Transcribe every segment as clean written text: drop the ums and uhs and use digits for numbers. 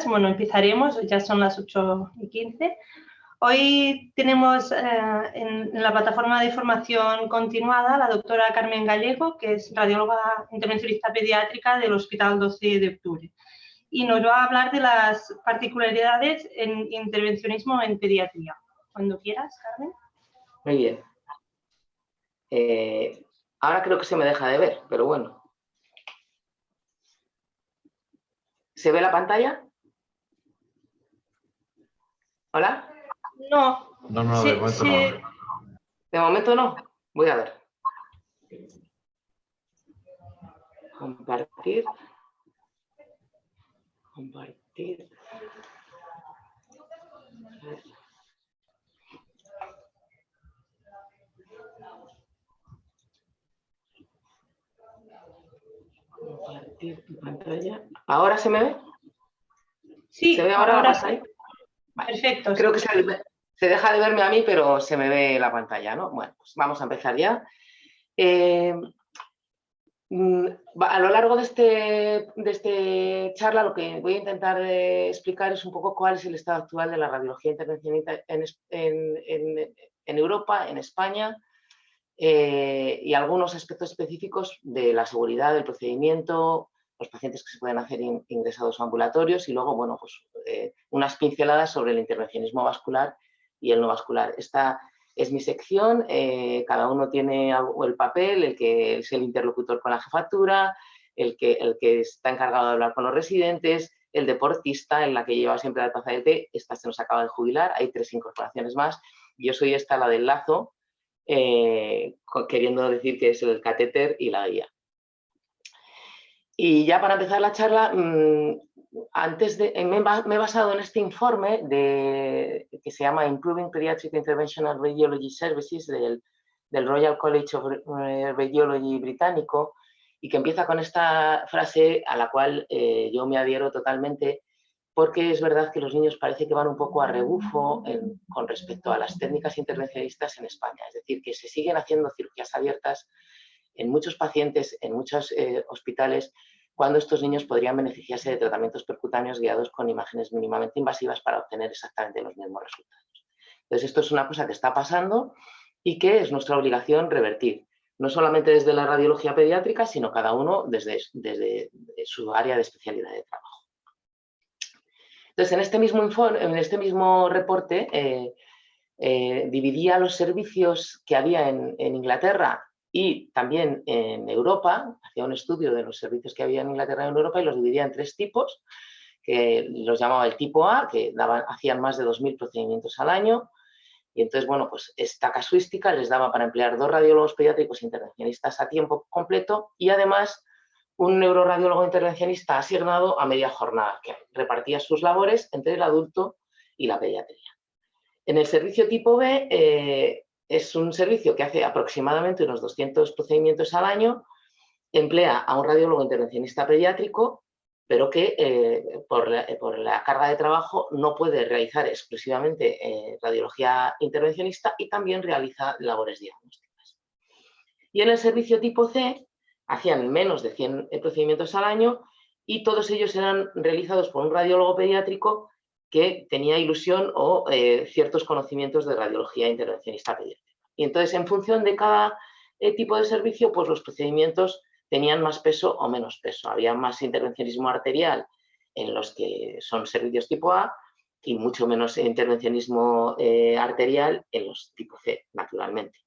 Bueno, empezaremos, ya son las 8:15. Hoy tenemos en la plataforma de formación continuada la doctora Carmen Gallego, que es radióloga intervencionista pediátrica del Hospital 12 de Octubre. Y nos va a hablar de las particularidades en intervencionismo en pediatría. Cuando quieras, Carmen. Muy bien. Ahora creo que se me deja de ver, pero bueno. ¿Se ve la pantalla? ¿Hola? No. No, de momento no. ¿De momento no? Voy a ver. Compartir. Compartir. Compartir tu pantalla. ¿Ahora se me ve? Sí, ¿Se ve ahora la sí. pantalla? Vale. Perfecto. Creo que se deja de verme a mí, pero se me ve la pantalla, ¿no? Bueno, pues vamos a empezar ya. A lo largo de este charla lo que voy a intentar explicar es un poco cuál es el estado actual de la radiología intervencionista en Europa, en España, y algunos aspectos específicos de la seguridad del procedimiento, los pacientes que se pueden hacer ingresados a ambulatorios y luego, bueno, pues unas pinceladas sobre el intervencionismo vascular y el no vascular. Esta es mi sección, cada uno tiene el papel, el que es el interlocutor con la jefatura, el que está encargado de hablar con los residentes, el deportista, en la que lleva siempre la taza de té. Esta se nos acaba de jubilar, hay 3 incorporaciones más. Yo soy esta, la del lazo, queriendo decir que es el catéter y la guía. Y ya para empezar la charla, me he basado en este informe que se llama Improving Pediatric Interventional Radiology Services del Royal College of Radiology británico, y que empieza con esta frase a la cual yo me adhiero totalmente, porque es verdad que los niños parece que van un poco a rebufo con respecto a las técnicas intervencionistas en España. Es decir, que se siguen haciendo cirugías abiertas en muchos pacientes, en muchos hospitales, cuando estos niños podrían beneficiarse de tratamientos percutáneos guiados con imágenes mínimamente invasivas para obtener exactamente los mismos resultados. Entonces, esto es una cosa que está pasando y que es nuestra obligación revertir, no solamente desde la radiología pediátrica, sino cada uno desde su área de especialidad de trabajo. Entonces, en este mismo reporte dividía los servicios que había en Inglaterra y también en Europa, hacía un estudio de los servicios que había en Inglaterra y en Europa y los dividía en 3 tipos, que los llamaba el tipo A, que hacían más de 2.000 procedimientos al año. Y entonces, bueno, pues esta casuística les daba para emplear 2 radiólogos pediátricos intervencionistas a tiempo completo y además un neuroradiólogo intervencionista asignado a media jornada, que repartía sus labores entre el adulto y la pediatría. En el servicio tipo B es un servicio que hace aproximadamente unos 200 procedimientos al año, emplea a un radiólogo intervencionista pediátrico, pero que por la carga de trabajo no puede realizar exclusivamente radiología intervencionista y también realiza labores diagnósticas. Y en el servicio tipo C hacían menos de 100 procedimientos al año y todos ellos eran realizados por un radiólogo pediátrico que tenía ilusión o ciertos conocimientos de radiología intervencionista pediátrica. Y entonces, en función de cada tipo de servicio, pues los procedimientos tenían más peso o menos peso. Había más intervencionismo arterial en los que son servicios tipo A y mucho menos intervencionismo arterial en los tipo C, naturalmente.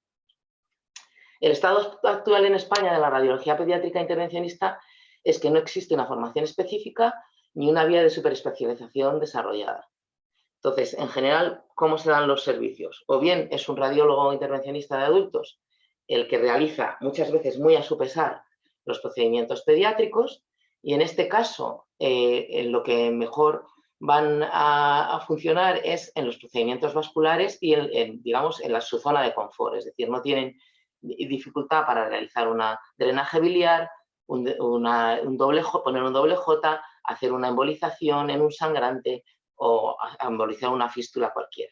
El estado actual en España de la radiología pediátrica intervencionista es que no existe una formación específica ni una vía de superespecialización desarrollada. Entonces, en general, ¿cómo se dan los servicios? O bien es un radiólogo intervencionista de adultos el que realiza muchas veces muy a su pesar los procedimientos pediátricos y en este caso en lo que mejor van a funcionar es en los procedimientos vasculares y digamos en su zona de confort, es decir, no tienen dificultad para realizar un drenaje biliar, poner un doble J, hacer una embolización en un sangrante o embolizar una fístula cualquiera.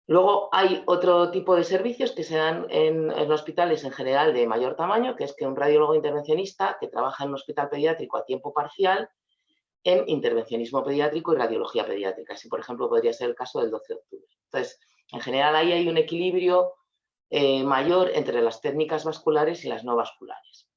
Luego hay otro tipo de servicios que se dan en hospitales en general de mayor tamaño, que es que un radiólogo intervencionista que trabaja en un hospital pediátrico a tiempo parcial en intervencionismo pediátrico y radiología pediátrica. Así, por ejemplo, podría ser el caso del 12 de octubre. Entonces, en general, ahí hay un equilibrio mayor entre las técnicas vasculares y las no vasculares.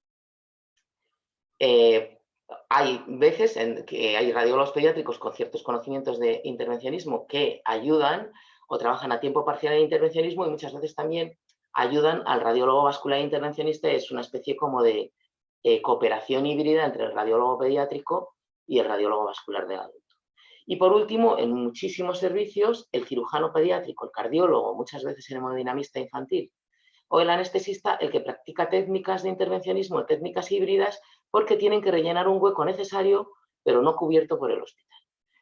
Hay veces en que hay radiólogos pediátricos con ciertos conocimientos de intervencionismo que ayudan o trabajan a tiempo parcial en intervencionismo, y muchas veces también ayudan al radiólogo vascular intervencionista. Es una especie como de cooperación híbrida entre el radiólogo pediátrico y el radiólogo vascular del adulto. Y por último, en muchísimos servicios, el cirujano pediátrico, el cardiólogo, muchas veces el hemodinamista infantil, o el anestesista, el que practica técnicas de intervencionismo, técnicas híbridas, porque tienen que rellenar un hueco necesario, pero no cubierto por el hospital.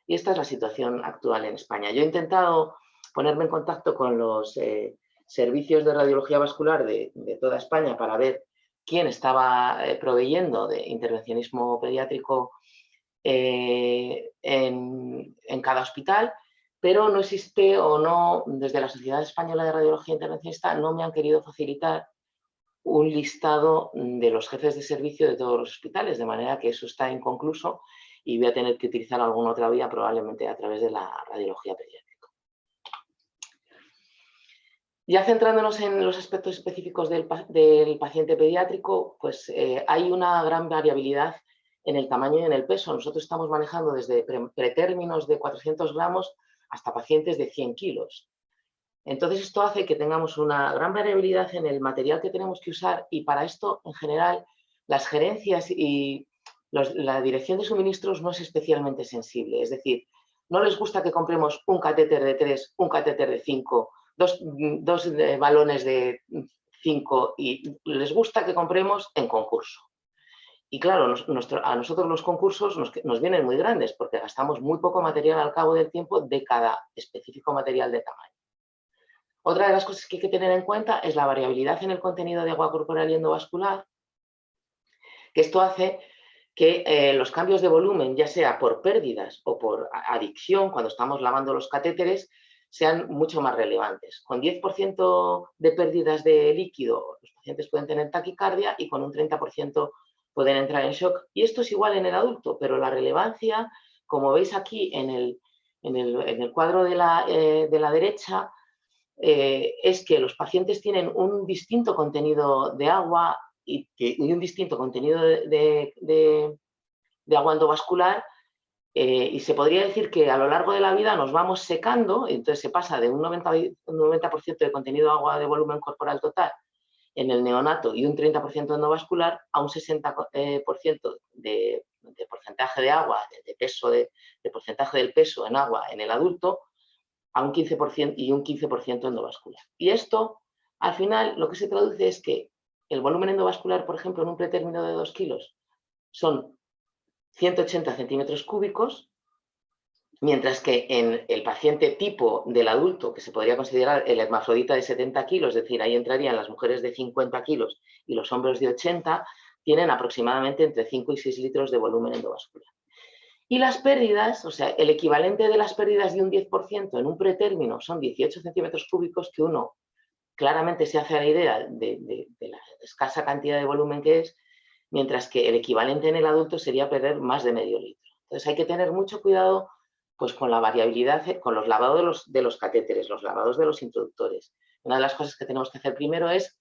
Y esta es la situación actual en España. Yo he intentado ponerme en contacto con los servicios de radiología vascular de toda España para ver quién estaba proveyendo de intervencionismo pediátrico en cada hospital, pero no existe, o no, desde la Sociedad Española de Radiología Intervencionista no me han querido facilitar un listado de los jefes de servicio de todos los hospitales, de manera que eso está inconcluso y voy a tener que utilizar alguna otra vía, probablemente a través de la radiología pediátrica. Ya centrándonos en los aspectos específicos del paciente pediátrico, pues hay una gran variabilidad en el tamaño y en el peso. Nosotros estamos manejando desde pretérminos de 400 gramos hasta pacientes de 100 kilos. Entonces, esto hace que tengamos una gran variabilidad en el material que tenemos que usar, y para esto, en general, las gerencias y la dirección de suministros no es especialmente sensible. Es decir, no les gusta que compremos un catéter de 3, un catéter de 5, dos balones de 5, y les gusta que compremos en concurso. Y claro, a nosotros los concursos nos vienen muy grandes porque gastamos muy poco material al cabo del tiempo de cada específico material de tamaño. Otra de las cosas que hay que tener en cuenta es la variabilidad en el contenido de agua corporal y endovascular, que esto hace que los cambios de volumen, ya sea por pérdidas o por adicción, cuando estamos lavando los catéteres, sean mucho más relevantes. Con 10% de pérdidas de líquido, los pacientes pueden tener taquicardia, y con un 30% pueden entrar en shock. Y esto es igual en el adulto, pero la relevancia, como veis aquí en el cuadro de la derecha, es que los pacientes tienen un distinto contenido de agua y un distinto contenido de agua endovascular, y se podría decir que a lo largo de la vida nos vamos secando. Entonces se pasa de un 90% de contenido de agua de volumen corporal total en el neonato y un 30% endovascular a un 60% de porcentaje de agua, de peso, de porcentaje del peso en agua en el adulto, a un 15% y un 15% endovascular. Y esto, al final, lo que se traduce es que el volumen endovascular, por ejemplo, en un pretérmino de 2 kilos, son 180 centímetros cúbicos, mientras que en el paciente tipo del adulto, que se podría considerar el hermafrodita de 70 kilos, es decir, ahí entrarían las mujeres de 50 kilos y los hombres de 80, tienen aproximadamente entre 5 y 6 litros de volumen endovascular. Y las pérdidas, o sea, el equivalente de las pérdidas de un 10% en un pretérmino son 18 centímetros cúbicos, que uno claramente se hace a la idea de la escasa cantidad de volumen que es, mientras que el equivalente en el adulto sería perder más de medio litro. Entonces hay que tener mucho cuidado pues, con la variabilidad, con los lavados de los catéteres, los lavados de los introductores. Una de las cosas que tenemos que hacer primero es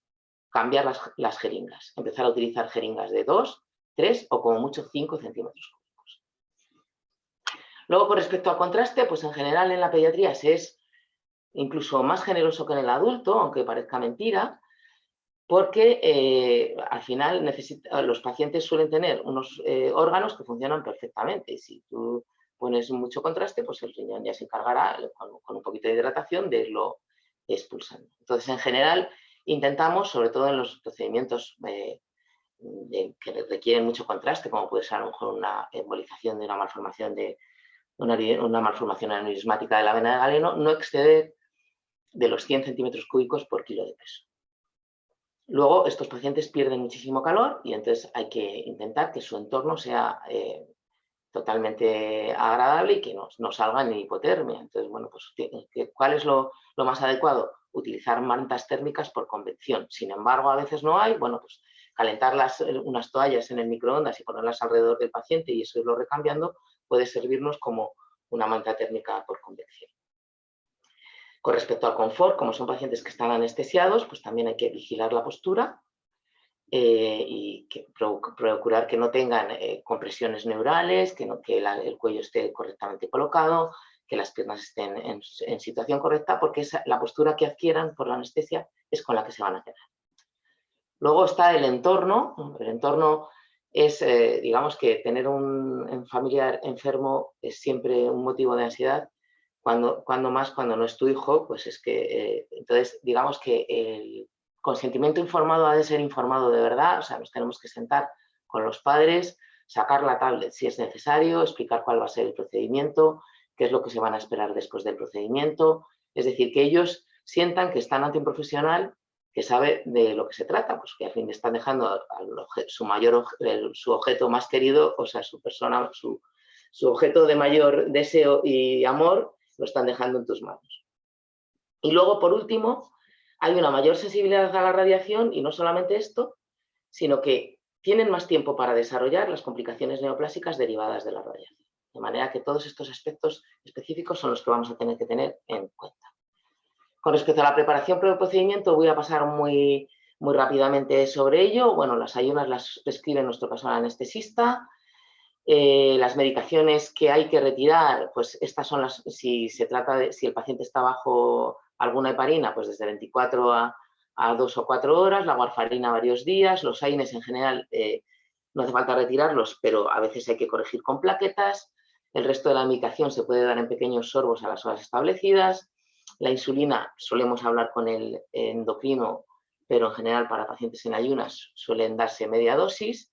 cambiar las jeringas, empezar a utilizar jeringas de 2, 3 o como mucho 5 centímetros cúbicos. Luego, con respecto al contraste, pues en general en la pediatría se es incluso más generoso que en el adulto, aunque parezca mentira, porque al final los pacientes suelen tener unos órganos que funcionan perfectamente. Y si tú pones mucho contraste, pues el riñón ya se encargará, con un poquito de hidratación, de irlo expulsando. Entonces, en general, intentamos, sobre todo en los procedimientos que requieren mucho contraste, como puede ser a lo mejor una embolización de una malformación una malformación aneurismática de la vena de Galeno, no exceder de los 100 centímetros cúbicos por kilo de peso. Luego, estos pacientes pierden muchísimo calor y entonces hay que intentar que su entorno sea totalmente agradable y que no salgan en hipotermia. Entonces, bueno, pues, ¿cuál es lo más adecuado? Utilizar mantas térmicas por convección. Sin embargo, a veces no hay. Bueno, pues calentar unas toallas en el microondas y ponerlas alrededor del paciente y eso irlo recambiando puede servirnos como una manta térmica por convección. Con respecto al confort, como son pacientes que están anestesiados, pues también hay que vigilar la postura y procurar que no tengan compresiones neurales, que el cuello esté correctamente colocado, que las piernas estén en situación correcta, porque la postura que adquieran por la anestesia es con la que se van a quedar. Luego está el entorno. El entorno es, digamos que tener un familiar enfermo es siempre un motivo de ansiedad. Cuando no es tu hijo, pues es que, entonces, digamos que el consentimiento informado ha de ser informado de verdad, o sea, nos tenemos que sentar con los padres, sacar la tablet si es necesario, explicar cuál va a ser el procedimiento, qué es lo que se van a esperar después del procedimiento, es decir, que ellos sientan que están ante un profesional que sabe de lo que se trata, pues que al fin están dejando su objeto más querido, o sea, su persona, su objeto de mayor deseo y amor, lo están dejando en tus manos. Y luego, por último, hay una mayor sensibilidad a la radiación y no solamente esto, sino que tienen más tiempo para desarrollar las complicaciones neoplásicas derivadas de la radiación. De manera que todos estos aspectos específicos son los que vamos a tener que tener en cuenta. Con respecto a la preparación para el procedimiento, voy a pasar muy rápidamente sobre ello. Bueno, las ayunas las prescribe en nuestro caso el anestesista. Las medicaciones que hay que retirar, pues estas son las, si el paciente está bajo alguna heparina, pues desde 24 a 2 o 4 horas, la warfarina varios días, los AINES en general no hace falta retirarlos, pero a veces hay que corregir con plaquetas, el resto de la medicación se puede dar en pequeños sorbos a las horas establecidas, la insulina solemos hablar con el endocrino, pero en general para pacientes en ayunas suelen darse media dosis.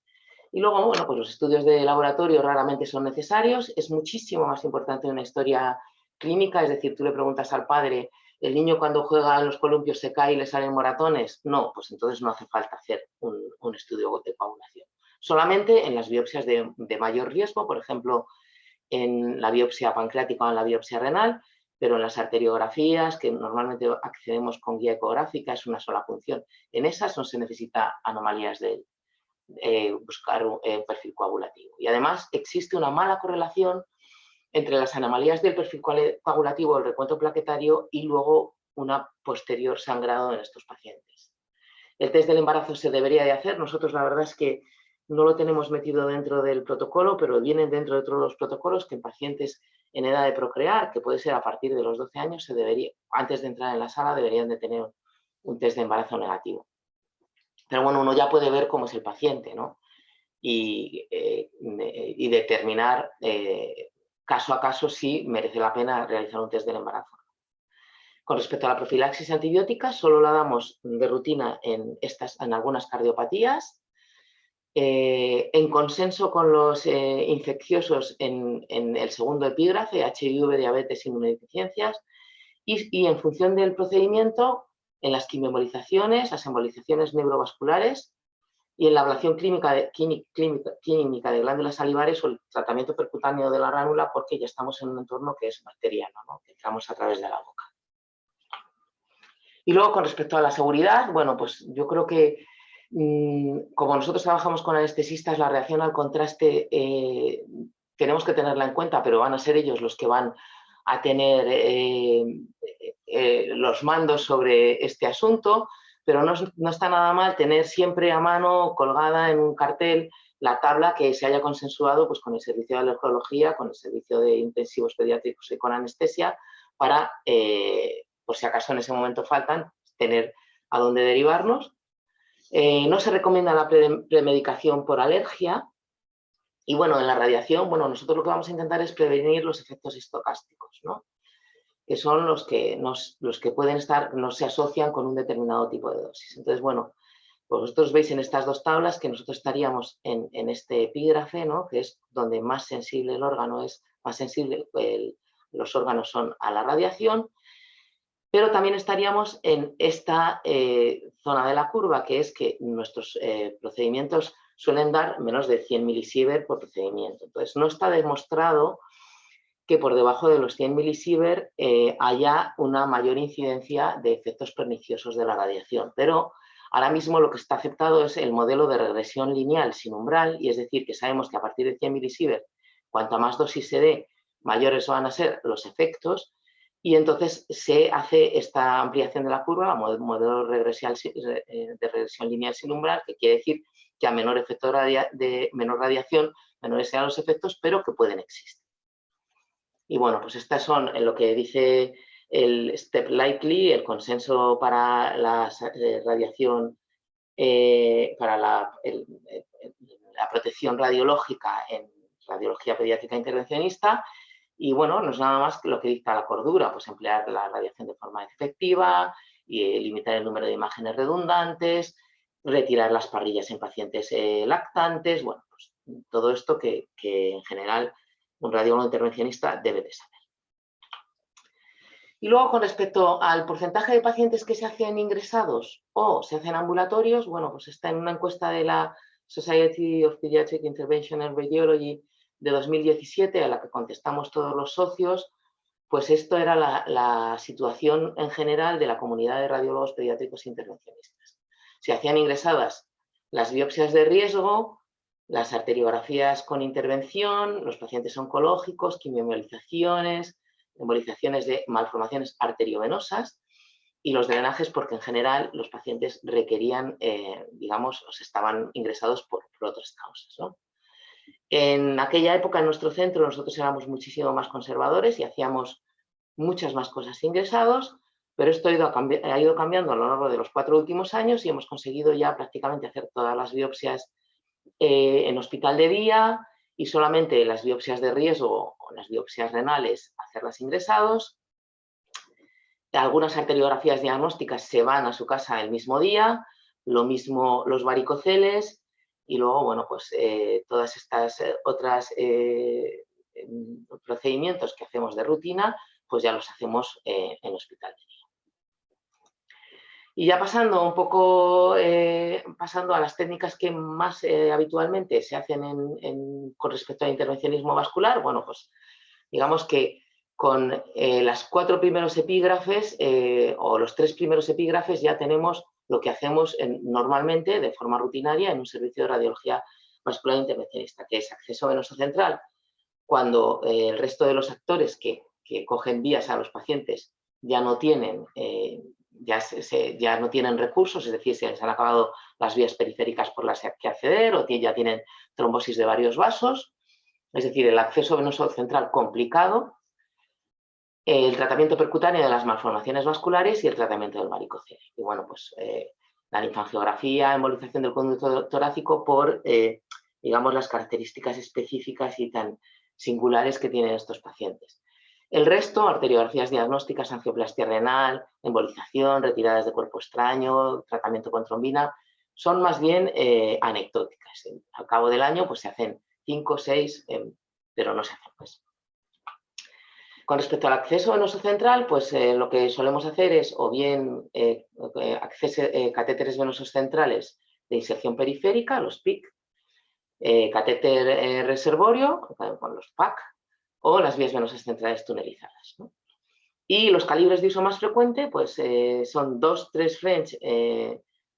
Y luego, bueno, pues los estudios de laboratorio raramente son necesarios, es muchísimo más importante una historia clínica, es decir, tú le preguntas al padre, ¿el niño cuando juega en los columpios se cae y le salen moratones? No, pues entonces no hace falta hacer un estudio de coagulación. Solamente en las biopsias de mayor riesgo, por ejemplo, en la biopsia pancreática o en la biopsia renal, pero en las arteriografías, que normalmente accedemos con guía ecográfica, es una sola función. En esas no se necesita anomalías de buscar un perfil coagulativo. Y además existe una mala correlación entre las anomalías del perfil coagulativo, el recuento plaquetario y luego una posterior sangrado en estos pacientes. El test del embarazo se debería de hacer. Nosotros la verdad es que no lo tenemos metido dentro del protocolo, pero vienen dentro de todos los protocolos que en pacientes en edad de procrear, que puede ser a partir de los 12 años, antes de entrar en la sala deberían de tener un test de embarazo negativo. Pero bueno, uno ya puede ver cómo es el paciente, ¿no? Y determinar caso a caso si merece la pena realizar un test del embarazo. Con respecto a la profilaxis antibiótica, solo la damos de rutina en algunas cardiopatías, en consenso con los infecciosos en el segundo epígrafe, HIV, diabetes, inmunodeficiencias, y en función del procedimiento, en las quimiembolizaciones, las embolizaciones neurovasculares y en la ablación clínica de glándulas salivares o el tratamiento percutáneo de la ránula, porque ya estamos en un entorno que es bacteriano, ¿no? Que entramos a través de la boca. Y luego, con respecto a la seguridad, bueno, pues yo creo que como nosotros trabajamos con anestesistas, la reacción al contraste tenemos que tenerla en cuenta, pero van a ser ellos los que van a tener los mandos sobre este asunto, pero no está nada mal tener siempre a mano, colgada en un cartel, la tabla que se haya consensuado pues, con el servicio de alergología, con el servicio de intensivos pediátricos y con anestesia, para, por si acaso en ese momento faltan, tener a dónde derivarnos. No se recomienda la premedicación por alergia. Y bueno, en la radiación, bueno, nosotros lo que vamos a intentar es prevenir los efectos estocásticos, ¿no? Que son los que pueden estar, no se asocian con un determinado tipo de dosis. Entonces, bueno, pues vosotros veis en estas dos tablas que nosotros estaríamos en este epígrafe, ¿no? Que es donde más sensible el órgano es, más sensible los órganos son a la radiación, pero también estaríamos en esta zona de la curva, que es que nuestros procedimientos suelen dar menos de 100 milisievert por procedimiento. Entonces, no está demostrado que por debajo de los 100 milisievert haya una mayor incidencia de efectos perniciosos de la radiación. Pero ahora mismo lo que está aceptado es el modelo de regresión lineal sin umbral, y es decir, que sabemos que a partir de 100 milisievert Cuanta más dosis se dé, mayores van a ser los efectos, y entonces se hace esta ampliación de la curva, modelo de regresión lineal sin umbral, que quiere decir que a menor efecto de menor radiación, menores serán los efectos, pero que pueden existir. Y bueno, pues estas son lo que dice el Step Likely, el consenso para la radiación, para la protección radiológica en radiología pediátrica intervencionista. Y bueno, no es nada más que lo que dicta la cordura, pues emplear la radiación de forma efectiva y limitar el número de imágenes redundantes, retirar las parrillas en pacientes lactantes, bueno, pues todo esto que en general un radiólogo intervencionista debe de saber. Y luego, con respecto al porcentaje de pacientes que se hacen ingresados o se hacen ambulatorios, bueno, pues está en una encuesta de la Society of Pediatric Intervention and Radiology de 2017, a la que contestamos todos los socios, pues esto era la situación en general de la comunidad de radiólogos pediátricos intervencionistas. Se hacían ingresadas las biopsias de riesgo, las arteriografías con intervención, los pacientes oncológicos, quimioembolizaciones, embolizaciones de malformaciones arteriovenosas y los drenajes, porque en general los pacientes requerían, digamos, o estaban ingresados por otras causas, ¿no? En aquella época en nuestro centro nosotros éramos muchísimo más conservadores y hacíamos muchas más cosas ingresados, pero esto ha ido cambiando a lo largo de los 4 últimos años y hemos conseguido ya prácticamente hacer todas las biopsias en hospital de día y solamente las biopsias de riesgo o las biopsias renales hacerlas ingresados. Algunas arteriografías diagnósticas se van a su casa el mismo día, lo mismo los varicoceles y luego, bueno, pues todas estas otras procedimientos que hacemos de rutina, pues ya los hacemos en hospital de día. Y ya pasando un poco, pasando a las técnicas que más habitualmente se hacen con respecto al intervencionismo vascular, bueno, pues digamos que con las 4 primeros epígrafes o los 3 primeros epígrafes ya tenemos lo que hacemos normalmente de forma rutinaria en un servicio de radiología vascular intervencionista, que es acceso venoso central, cuando el resto de los actores que cogen vías a los pacientes ya no tienen, ya no tienen recursos, es decir, se les han acabado las vías periféricas por las que acceder o ya tienen trombosis de varios vasos, es decir, el acceso venoso central complicado, el tratamiento percutáneo de las malformaciones vasculares y el tratamiento del varicocele. Y bueno, pues la linfangiografía, embolización del conducto torácico por, digamos, las características específicas y tan singulares que tienen estos pacientes. El resto, arteriografías diagnósticas, angioplastia renal, embolización, retiradas de cuerpo extraño, tratamiento con trombina, son más bien anecdóticas. Al cabo del año pues se hacen 5 o 6, pero no se hacen más. Con respecto al acceso venoso central, pues lo que solemos hacer es o bien catéteres venosos centrales de inserción periférica, los PIC, catéter reservorio, con los PAC, o las vías venosas centrales tunelizadas, ¿no? Y los calibres de uso más frecuente pues, son 2-3 French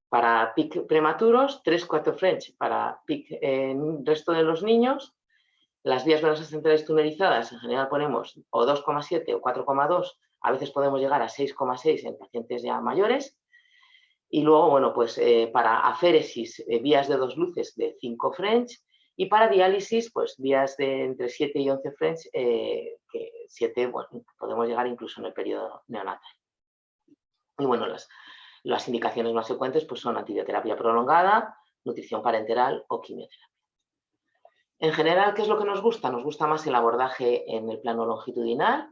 para PIC prematuros, 3-4 French para PIC en el resto de los niños. Las vías venosas centrales tunelizadas en general ponemos o 2,7 o 4,2, a veces podemos llegar a 6,6 en pacientes ya mayores. Y luego, bueno, pues para aféresis, vías de 2 luces de 5 French. Y para diálisis, pues vías de entre 7 y 11 French, que 7, bueno, podemos llegar incluso en el periodo neonatal. Y bueno, las indicaciones más frecuentes pues son antibioterapia prolongada, nutrición parenteral o quimioterapia. En general, ¿qué es lo que nos gusta? Nos gusta más el abordaje en el plano longitudinal,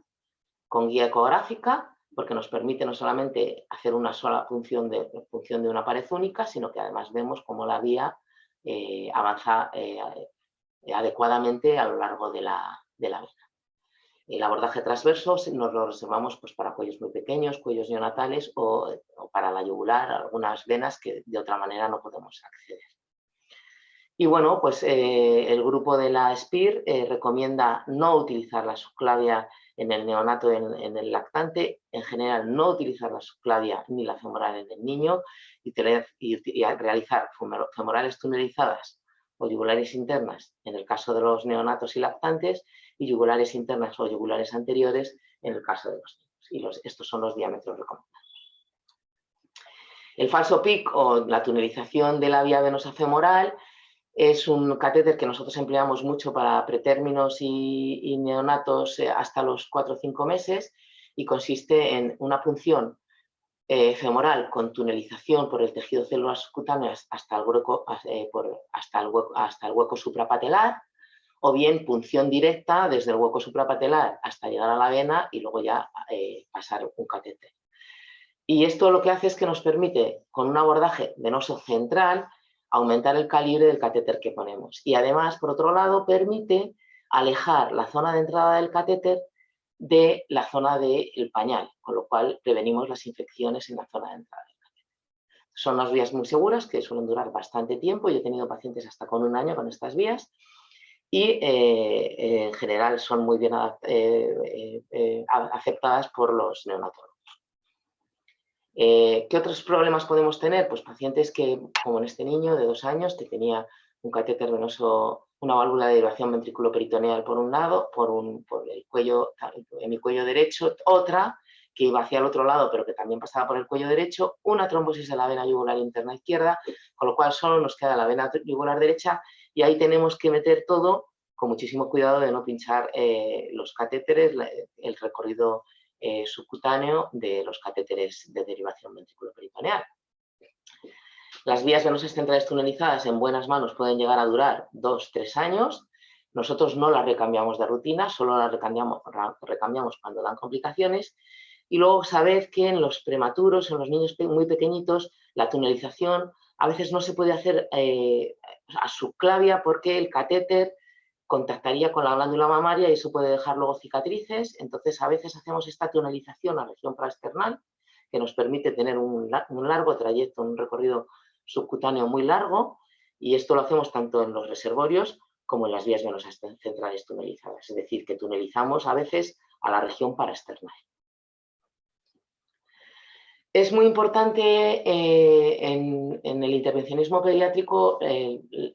con guía ecográfica, porque nos permite no solamente hacer una sola función de una pared única, sino que además vemos cómo la guía avanza adecuadamente a lo largo de la vena. El abordaje transverso nos lo reservamos pues, para cuellos muy pequeños, cuellos neonatales o para la yugular, algunas venas que de otra manera no podemos acceder. Y bueno, pues el grupo de la SPIR recomienda no utilizar la subclavia en el neonato, en el lactante, en general no utilizar la subclavia ni la femoral en el niño y realizar femorales tunelizadas o yugulares internas en el caso de los neonatos y lactantes, y yugulares internas o yugulares anteriores en el caso de los niños. Y estos son los diámetros recomendados. El falso PICC o la tunelización de la vía venosa femoral es un catéter que nosotros empleamos mucho para pretérminos y neonatos hasta los 4 o 5 meses, y consiste en una punción femoral con tunelización por el tejido celular subcutáneo hasta el hueco suprapatelar, o bien punción directa desde el hueco suprapatelar hasta llegar a la vena y luego ya pasar un catéter. Y esto lo que hace es que nos permite, con un abordaje venoso central, aumentar el calibre del catéter que ponemos. Y además, por otro lado, permite alejar la zona de entrada del catéter de la zona del pañal, con lo cual prevenimos las infecciones en la zona de entrada del catéter. Son unas vías muy seguras que suelen durar bastante tiempo. Yo he tenido pacientes hasta con 1 año con estas vías y en general son muy bien aceptadas por los neonatólogos. ¿Qué otros problemas podemos tener? Pues pacientes que, como en este niño de 2 años, que tenía un catéter venoso, una válvula de derivación ventrículo-peritoneal por un lado, por el cuello, en mi cuello derecho, otra que iba hacia el otro lado, pero que también pasaba por el cuello derecho, una trombosis de la vena yugular interna izquierda, con lo cual solo nos queda la vena yugular derecha, y ahí tenemos que meter todo con muchísimo cuidado de no pinchar los catéteres, el recorrido subcutáneo de los catéteres de derivación ventrículo-peritoneal. Las vías venosas centrales tunelizadas en buenas manos pueden llegar a durar 2-3 años. Nosotros no las recambiamos de rutina, solo las recambiamos cuando dan complicaciones. Y luego sabed que en los prematuros, en los niños muy pequeñitos, la tunelización a veces no se puede hacer a subclavia porque el catéter contactaría con la glándula mamaria y eso puede dejar luego cicatrices. Entonces, a veces hacemos esta tunelización a la región praesternal, que nos permite tener un largo trayecto, un recorrido subcutáneo muy largo, y esto lo hacemos tanto en los reservorios como en las vías venosas centrales tunelizadas, es decir, que tunelizamos a veces a la región paraesternal. Es muy importante en el intervencionismo pediátrico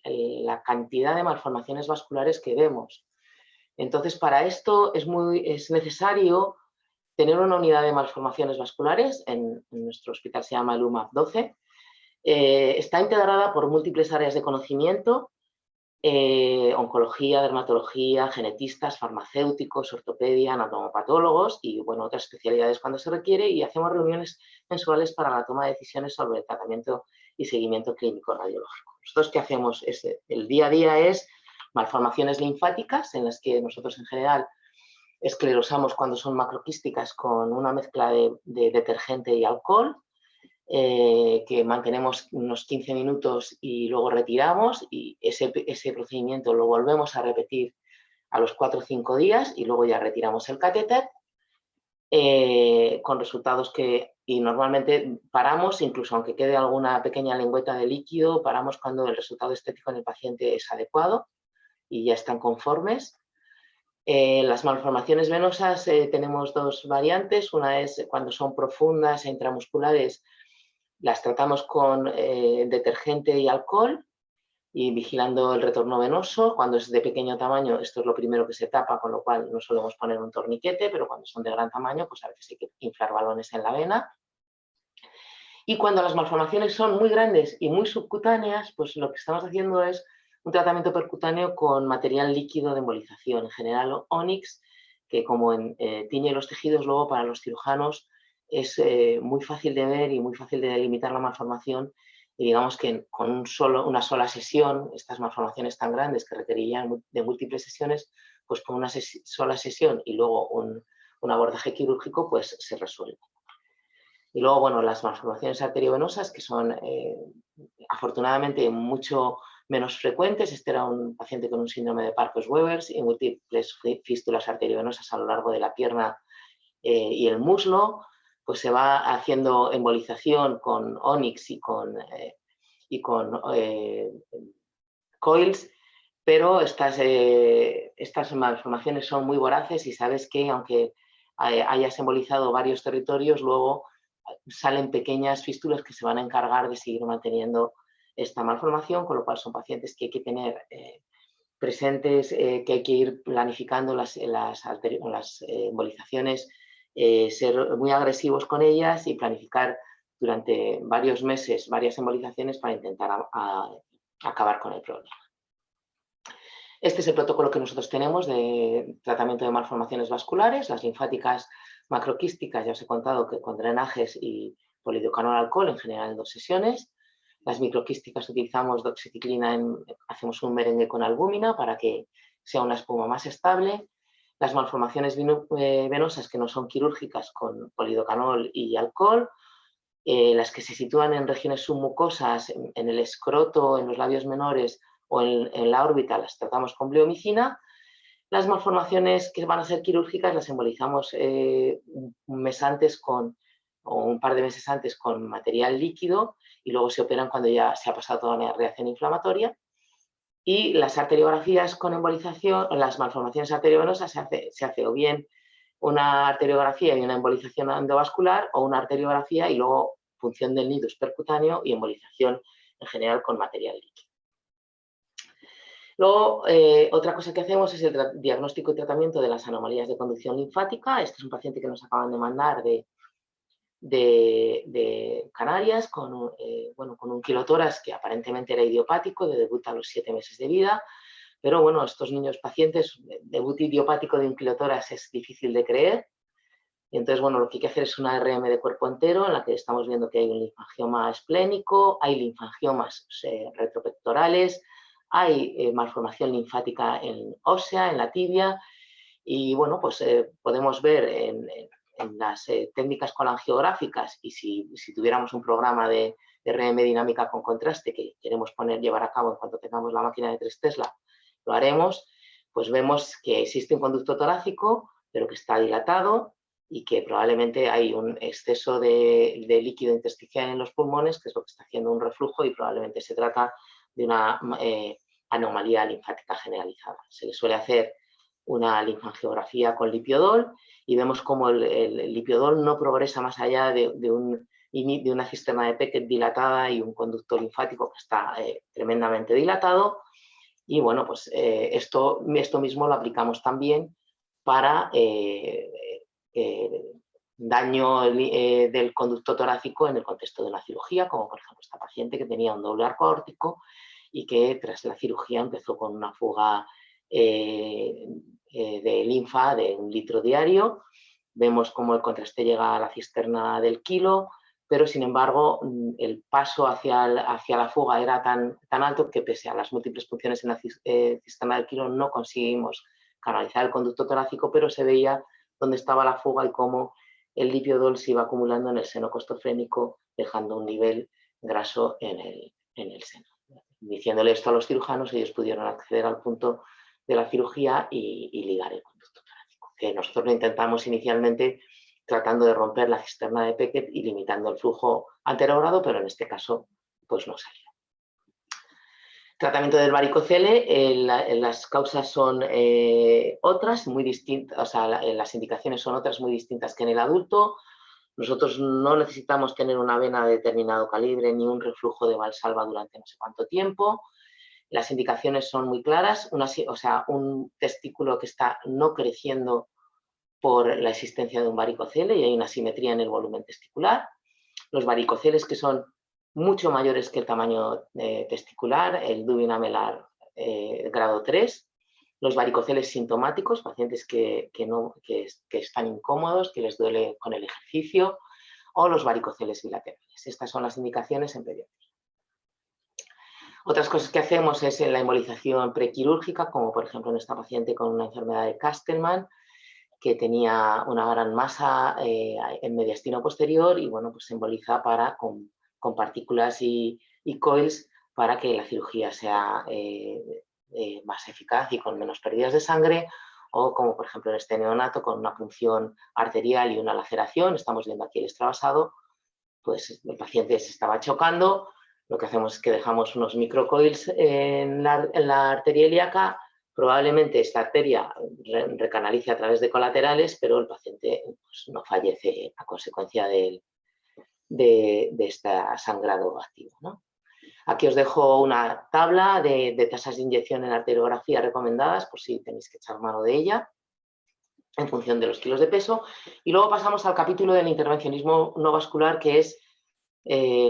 la cantidad de malformaciones vasculares que vemos. Entonces, para esto es necesario tener una unidad de malformaciones vasculares. En nuestro hospital se llama el UMAP 12. Está integrada por múltiples áreas de conocimiento: oncología, dermatología, genetistas, farmacéuticos, ortopedia, anatomopatólogos y bueno, otras especialidades cuando se requiere, y hacemos reuniones mensuales para la toma de decisiones sobre el tratamiento y seguimiento clínico radiológico. Nosotros, ¿qué hacemos? El día a día es malformaciones linfáticas, en las que nosotros en general esclerosamos cuando son macroquísticas con una mezcla de detergente y alcohol, que mantenemos unos 15 minutos y luego retiramos, y ese procedimiento lo volvemos a repetir a los 4 o 5 días y luego ya retiramos el catéter, con resultados y normalmente paramos, incluso aunque quede alguna pequeña lengüeta de líquido, paramos cuando el resultado estético en el paciente es adecuado y ya están conformes. Las malformaciones venosas tenemos 2 variantes. Una es cuando son profundas e intramusculares, las tratamos con detergente y alcohol y vigilando el retorno venoso. Cuando es de pequeño tamaño, esto es lo primero que se tapa, con lo cual no solemos poner un torniquete, pero cuando son de gran tamaño, pues a veces hay que inflar balones en la vena. Y cuando las malformaciones son muy grandes y muy subcutáneas, pues lo que estamos haciendo es un tratamiento percutáneo con material líquido de embolización, en general Onyx, que como tiñe los tejidos, luego para los cirujanos es muy fácil de ver y muy fácil de delimitar la malformación, y digamos que con una sola sesión, estas malformaciones tan grandes que requerirían de múltiples sesiones, pues con una sola sesión y luego un abordaje quirúrgico, pues se resuelve. Y luego, bueno, las malformaciones arteriovenosas, que son afortunadamente mucho menos frecuentes. Este era un paciente con un síndrome de Parkes-Weber y múltiples fístulas arteriovenosas a lo largo de la pierna y el muslo. Pues se va haciendo embolización con Onyx y con coils, pero estas malformaciones son muy voraces y sabes que aunque hayas embolizado varios territorios, luego salen pequeñas fístulas que se van a encargar de seguir manteniendo esta malformación, con lo cual son pacientes que hay que tener presentes, que hay que ir planificando las embolizaciones, ser muy agresivos con ellas y planificar durante varios meses varias embolizaciones para intentar acabar con el problema. Este es el protocolo que nosotros tenemos de tratamiento de malformaciones vasculares. Las linfáticas macroquísticas, ya os he contado que con drenajes y polidocanol alcohol, en general en 2 sesiones. Las microquísticas utilizamos doxiciclina, hacemos un merengue con albúmina para que sea una espuma más estable. Las malformaciones venosas que no son quirúrgicas con polidocanol y alcohol. Las que se sitúan en regiones submucosas, en el escroto, en los labios menores o en la órbita, las tratamos con bleomicina. Las malformaciones que van a ser quirúrgicas las embolizamos un mes antes o un par de meses antes con material líquido y luego se operan cuando ya se ha pasado toda una reacción inflamatoria. Y las arteriografías con embolización, las malformaciones arteriovenosas se hace o bien una arteriografía y una embolización endovascular o una arteriografía y luego punción del nidus percutáneo y embolización en general con material líquido. Luego, otra cosa que hacemos es el diagnóstico y tratamiento de las anomalías de conducción linfática. Este es un paciente que nos acaban de mandar de Canarias con un quilotórax que aparentemente era idiopático, de debut a los 7 meses de vida. Pero bueno, estos niños pacientes, debut idiopático de un quilotórax es difícil de creer. Y entonces, bueno, lo que hay que hacer es una RM de cuerpo entero en la que estamos viendo que hay un linfangioma esplénico, hay linfangiomas retropectorales, hay malformación linfática ósea, en la tibia, y bueno, pues podemos ver en las técnicas colangiográficas y si tuviéramos un programa de RM dinámica con contraste que queremos llevar a cabo en cuanto tengamos la máquina de 3 Tesla, lo haremos, pues vemos que existe un conducto torácico, pero que está dilatado y que probablemente hay un exceso de líquido intersticial en los pulmones, que es lo que está haciendo un reflujo y probablemente se trata de una anomalía linfática generalizada. Se le suele hacer una linfangiografía con lipiodol y vemos cómo el lipiodol no progresa más allá de una cisterna de Beckett dilatada y un conducto linfático que está tremendamente dilatado. Y bueno, pues esto mismo lo aplicamos también para daño del conducto torácico en el contexto de una cirugía, como por ejemplo esta paciente que tenía un doble arco aórtico y que tras la cirugía empezó con una fuga de linfa de 1 litro diario. Vemos cómo el contraste llega a la cisterna del kilo, pero sin embargo el paso hacia la fuga era tan alto que pese a las múltiples punciones en la cisterna del kilo no conseguimos canalizar el conducto torácico, pero se veía dónde estaba la fuga y cómo el lipiodol se iba acumulando en el seno costofrénico, dejando un nivel graso en el seno. Diciéndole esto a los cirujanos, ellos pudieron acceder al punto de la cirugía y ligar el conducto torácico, que nosotros lo intentamos inicialmente tratando de romper la cisterna de Beckett y limitando el flujo anterogrado, pero en este caso pues no salió. Tratamiento del varicocele, las causas son otras muy distintas, o sea, las indicaciones son otras muy distintas que en el adulto. Nosotros no necesitamos tener una vena de determinado calibre ni un reflujo de Valsalva durante no sé cuánto tiempo. Las indicaciones son muy claras, un testículo que está no creciendo por la existencia de un varicocele y hay una simetría en el volumen testicular. Los varicoceles que son mucho mayores que el tamaño testicular, el dubinamelar grado 3. Los varicoceles sintomáticos, pacientes que están incómodos, que les duele con el ejercicio, o los varicoceles bilaterales. Estas son las indicaciones en pediatría. Otras cosas que hacemos es en la embolización prequirúrgica, como por ejemplo en esta paciente con una enfermedad de Castleman, que tenía una gran masa en mediastino posterior y bueno, pues se emboliza con partículas y coils para que la cirugía sea más eficaz y con menos pérdidas de sangre, o como por ejemplo en este neonato con una punción arterial y una laceración, estamos viendo aquí el extravasado, pues el paciente se estaba chocando, lo que hacemos es que dejamos unos microcoils en la arteria ilíaca, probablemente esta arteria recanalice a través de colaterales, pero el paciente pues, no fallece a consecuencia de este sangrado activo, ¿no? Aquí os dejo una tabla de tasas de inyección en arteriografía recomendadas, por si tenéis que echar mano de ella, en función de los kilos de peso. Y luego pasamos al capítulo del intervencionismo no vascular, que es,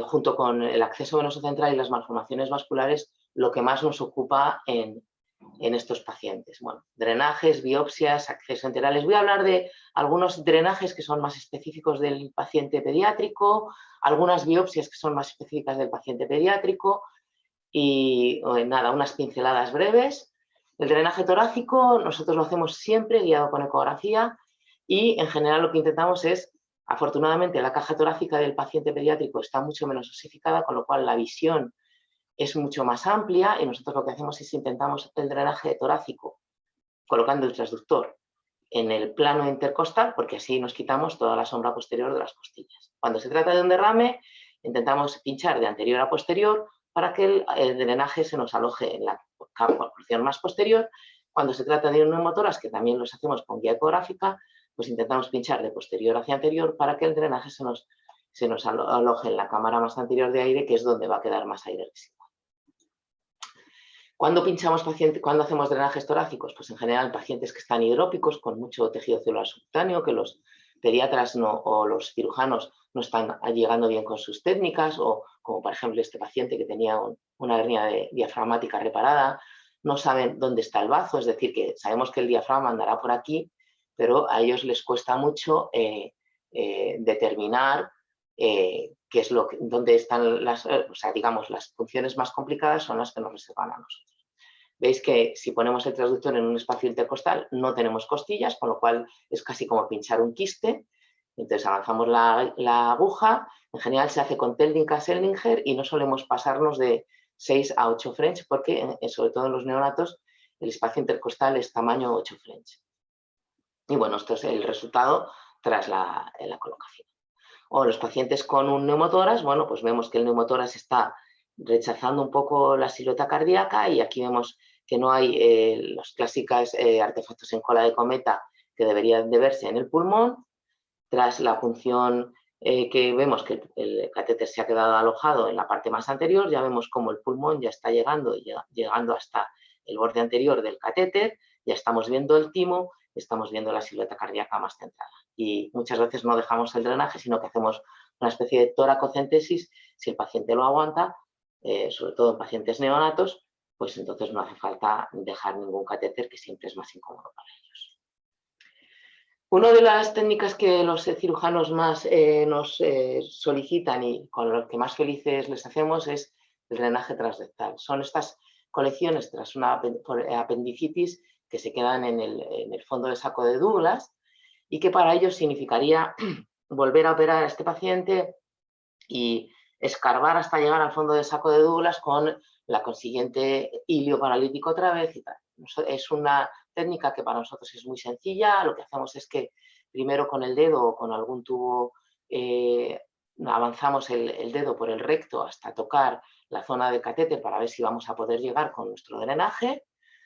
junto con el acceso venoso central y las malformaciones vasculares, lo que más nos ocupa en estos pacientes. Bueno, drenajes, biopsias, acceso enterales. Voy a hablar de algunos drenajes que son más específicos del paciente pediátrico, algunas biopsias que son más específicas del paciente pediátrico y nada, unas pinceladas breves. El drenaje torácico nosotros lo hacemos siempre guiado con ecografía y en general lo que intentamos es, afortunadamente la caja torácica del paciente pediátrico está mucho menos osificada, con lo cual la visión es mucho más amplia y nosotros lo que hacemos es intentamos el drenaje torácico colocando el transductor en el plano intercostal, porque así nos quitamos toda la sombra posterior de las costillas. Cuando se trata de un derrame, intentamos pinchar de anterior a posterior para que el drenaje se nos aloje en la porción más posterior. Cuando se trata de neumotoras, que también los hacemos con guía ecográfica, pues intentamos pinchar de posterior hacia anterior para que el drenaje se nos aloje en la cámara más anterior de aire, que es donde va a quedar más aire residual. ¿Cuándo pinchamos pacientes, cuándo hacemos drenajes torácicos? Pues en general pacientes que están hidrópicos, con mucho tejido celular subcutáneo, que los pediatras o los cirujanos no están llegando bien con sus técnicas, o como por ejemplo este paciente que tenía una hernia diafragmática reparada, no saben dónde está el bazo, es decir, que sabemos que el diafragma andará por aquí, pero a ellos les cuesta mucho determinar qué es dónde están las, digamos, las funciones más complicadas son las que nos reservan a nosotros. Veis que si ponemos el transductor en un espacio intercostal no tenemos costillas, con lo cual es casi como pinchar un quiste. Entonces avanzamos la aguja, en general se hace con Teldinck-Seldinger y no solemos pasarnos de 6 a 8 French porque, sobre todo en los neonatos, el espacio intercostal es tamaño 8 French. Y bueno, esto es el resultado tras la colocación. O los pacientes con un neumotórax, bueno, pues vemos que el neumotórax está rechazando un poco la silueta cardíaca y aquí vemos que no hay los clásicos artefactos en cola de cometa que deberían de verse en el pulmón. Tras la punción que vemos que el catéter se ha quedado alojado en la parte más anterior, ya vemos como el pulmón ya está llegando hasta el borde anterior del catéter, ya estamos viendo el timo, estamos viendo la silueta cardíaca más centrada. Y muchas veces no dejamos el drenaje, sino que hacemos una especie de toracocentesis, si el paciente lo aguanta, sobre todo en pacientes neonatos, pues entonces no hace falta dejar ningún catéter, que siempre es más incómodo para ellos. Una de las técnicas que los cirujanos más nos solicitan y con los que más felices les hacemos es el drenaje transrectal. Son estas colecciones tras una apendicitis que se quedan en el fondo de saco de Douglas y que para ellos significaría volver a operar a este paciente y escarbar hasta llegar al fondo de saco de Douglas con la consiguiente hilio paralítico otra vez y tal. Es una técnica que para nosotros es muy sencilla. Lo que hacemos es que primero con el dedo o con algún tubo avanzamos el dedo por el recto hasta tocar la zona del catéter para ver si vamos a poder llegar con nuestro drenaje.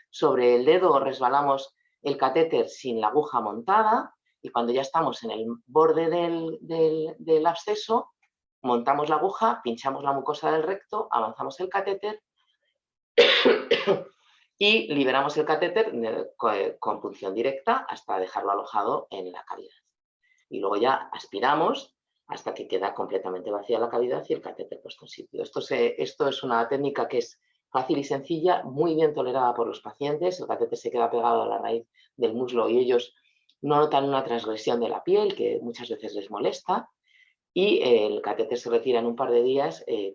Sobre el dedo resbalamos el catéter sin la aguja montada y cuando ya estamos en el borde del absceso, montamos la aguja, pinchamos la mucosa del recto, avanzamos el catéter y liberamos el catéter con punción directa hasta dejarlo alojado en la cavidad. Y luego ya aspiramos hasta que queda completamente vacía la cavidad y el catéter puesto en sitio. Esto es una técnica que es fácil y sencilla, muy bien tolerada por los pacientes. El catéter se queda pegado a la raíz del muslo y ellos no notan una transgresión de la piel que muchas veces les molesta. Y el catéter se retira en un par de días, en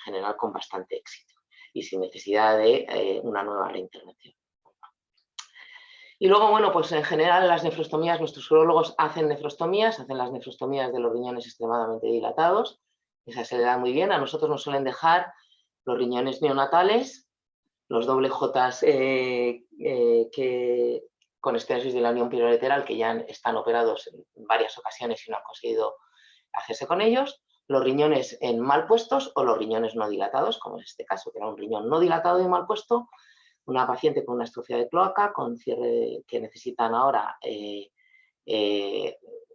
general con bastante éxito y sin necesidad de una nueva reintervención. Y luego, bueno, pues en general las nefrostomías, nuestros urólogos hacen nefrostomías, hacen las nefrostomías de los riñones extremadamente dilatados, esa se le da muy bien. A nosotros nos suelen dejar los riñones neonatales, los doble J con estenosis de la unión pilolateral que ya están operados en varias ocasiones y no han conseguido hacerse con ellos, los riñones en mal puestos o los riñones no dilatados, como en este caso que era un riñón no dilatado y mal puesto, una paciente con una estrofia de cloaca, con cierre que necesitan ahora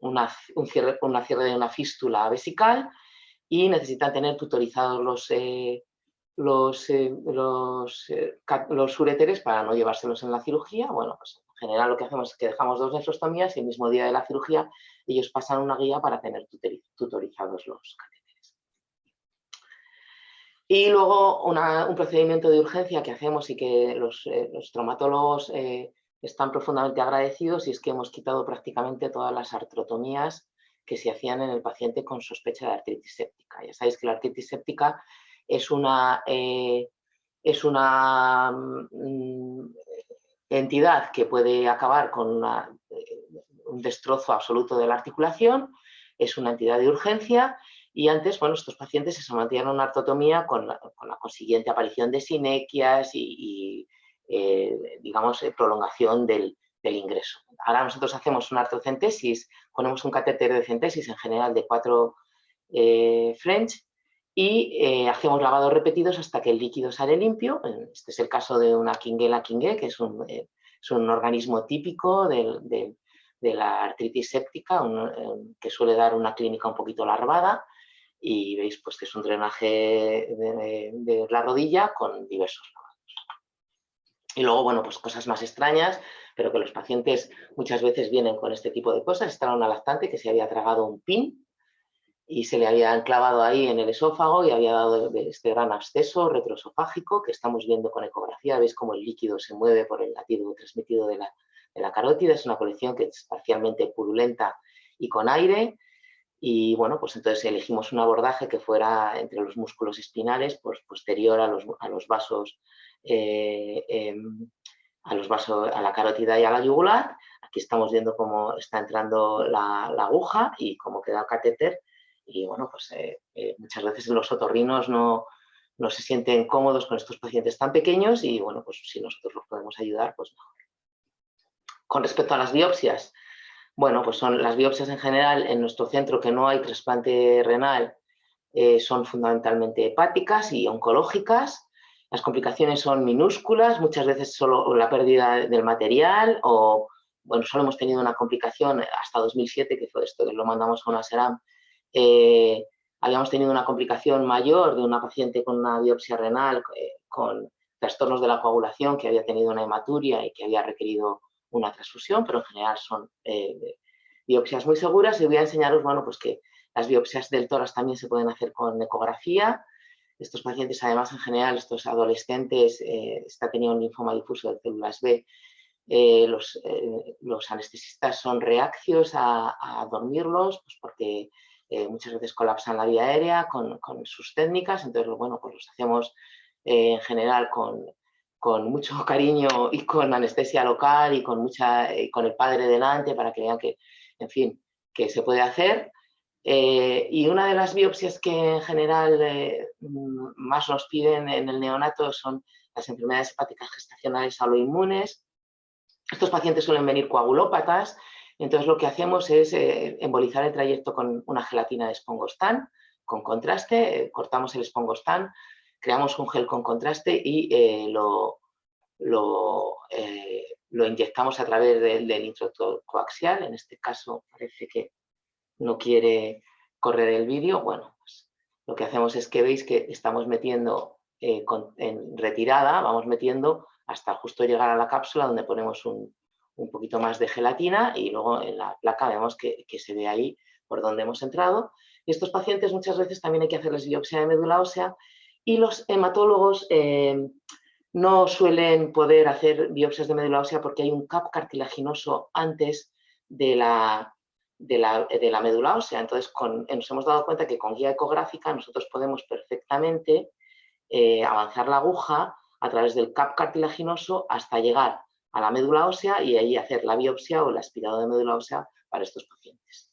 un cierre de una fístula vesical y necesitan tener tutorizados los uréteres para no llevárselos en la cirugía. Bueno, pues en general lo que hacemos es que dejamos 2 nefrostomías y el mismo día de la cirugía ellos pasan una guía para tener tutorizados los catéteres. Y luego un procedimiento de urgencia que hacemos y que los traumatólogos están profundamente agradecidos, y es que hemos quitado prácticamente todas las artrotomías que se hacían en el paciente con sospecha de artritis séptica. Ya sabéis que la artritis séptica es una entidad que puede acabar con un destrozo absoluto de la articulación, es una entidad de urgencia, y antes, bueno, estos pacientes se sometían a una artrotomía con la consiguiente aparición de sinequias y digamos, prolongación del ingreso. Ahora nosotros hacemos una artrocentesis, ponemos un catéter de centesis, en general de 4 French, y hacemos lavados repetidos hasta que el líquido sale limpio. Este es el caso de una Quinguela Quingué, que es un organismo típico de la artritis séptica, que suele dar una clínica un poquito larvada, y veis pues, que es un drenaje de la rodilla con diversos lavados. Y luego, bueno, pues cosas más extrañas, pero que los pacientes muchas veces vienen con este tipo de cosas. Esta era una lactante que se había tragado un pin y se le había enclavado ahí en el esófago y había dado este gran absceso retroesofágico que estamos viendo con ecografía. Veis cómo el líquido se mueve por el latido transmitido de la carótida. Es una colección que es parcialmente purulenta y con aire. Y bueno, pues entonces elegimos un abordaje que fuera entre los músculos espinales, pues posterior a los vasos, a la carótida y a la yugular. Aquí estamos viendo cómo está entrando la aguja y cómo queda el catéter. Y bueno, pues muchas veces los otorrinos no se sienten cómodos con estos pacientes tan pequeños, y bueno, pues si nosotros los podemos ayudar, pues mejor. Con respecto a las biopsias, bueno, pues son las biopsias en general en nuestro centro, que no hay trasplante renal, son fundamentalmente hepáticas y oncológicas. Las complicaciones son minúsculas, muchas veces solo la pérdida del material, o bueno, solo hemos tenido una complicación hasta 2007, que fue esto, que lo mandamos a una SERAM. Habíamos tenido una complicación mayor de una paciente con una biopsia renal con trastornos de la coagulación, que había tenido una hematuria y que había requerido una transfusión, pero en general son biopsias muy seguras. Y voy a enseñaros, bueno, pues que las biopsias del tórax también se pueden hacer con ecografía. Estos pacientes, además, en general, estos adolescentes, está teniendo un linfoma difuso de células B. Los anestesistas son reacios a dormirlos, pues porque muchas veces colapsan la vía aérea con sus técnicas. Entonces, bueno, pues los hacemos en general con mucho cariño y con anestesia local y con el padre delante, para que vean que, en fin, que se puede hacer. Y una de las biopsias que en general más nos piden en el neonato son las enfermedades hepáticas gestacionales autoinmunes. Estos pacientes suelen venir coagulópatas, entonces lo que hacemos es embolizar el trayecto con una gelatina de espongostán con contraste. Cortamos el espongostán, creamos un gel con contraste y lo inyectamos a través del introductor coaxial. En este caso parece que no quiere correr el vídeo. Bueno, pues lo que hacemos es que veis que estamos metiendo en retirada, vamos metiendo hasta justo llegar a la cápsula, donde ponemos un poquito más de gelatina, y luego en la placa vemos que se ve ahí por donde hemos entrado. Y estos pacientes muchas veces también hay que hacerles biopsia de médula ósea, y los hematólogos no suelen poder hacer biopsias de médula ósea porque hay un cap cartilaginoso antes de la médula ósea. Entonces, nos hemos dado cuenta que con guía ecográfica nosotros podemos perfectamente avanzar la aguja a través del cap cartilaginoso hasta llegar a la médula ósea y ahí hacer la biopsia o el aspirado de médula ósea para estos pacientes.